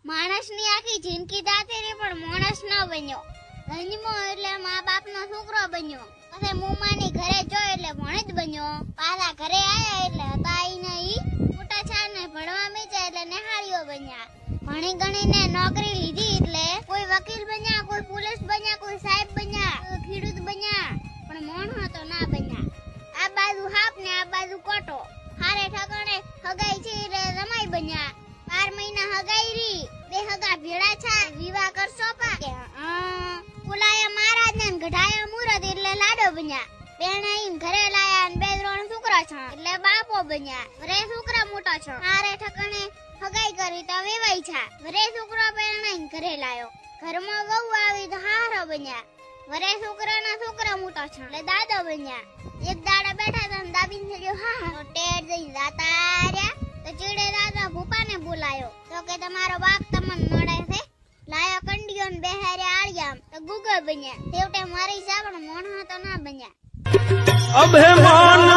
માણસની આખી જિંદગી દાતી રહી પણ માણસ ન બન્યો. જન્મો એટલે મા બાપનો છોકરો બન્યો. પછી મુમાની ઘરે જો એટલે ભણેજ બન્યો. પાછા ઘરે આયા એટલે હતા ઈ મોટા છાર ને ભણવા મીચા એટલે નિહાળીઓ બન્યા. ભણી ગણીને નોકરી લીધી એટલે કોઈ વકીલ બન્યા, કોઈ પોલીસ બન્યા, કોઈ સાહેબ બન્યા, કોઈ ખેડૂત બન્યા, પણ મોણો તો ના બન્યા. આ બાજુ હાપ ને આ બાજુ કોટો. હારે ઠકાણે હગાઈ છે એટલે રમાઈ બન્યા. 12 મહિના હગાઈ રી, બે હગા ભેળા છા, વિવાહ કરશો પા. પુલાયા મહારાજ ને ગઢાયા મુરત એટલે લાડો બન્યા. બેણાઈને ઘરે લાયા ને 2-3 છોકરા છે એટલે બાપો બન્યા. વરે છોકરા મોટા છે. હારે ઠકાણે હગાઈ કરી તો વેવાઈ છા. વરે છોકરો બેણાઈને ઘરે લાયો. ઘરમાં વહુ આવી તો હારો બન્યા. વરે છોકરાના છોકરા મોટા છે એટલે દાદો બન્યા. એક દાડા બેઠા હતા ને દાબીને થયો હા તો ટેડ જઈ જાતા રહ્યા. તો ચીડે દાદા ભૂપાને બોલાયો તો કે તમારો બાપ તમને નડે છે. લાયો કંડિયો ને બેહારે આળિયામ તો ગુગળ બન્યા. છેવટે મરી જા પણ મોણો તો ના બન્યા. અભિમાન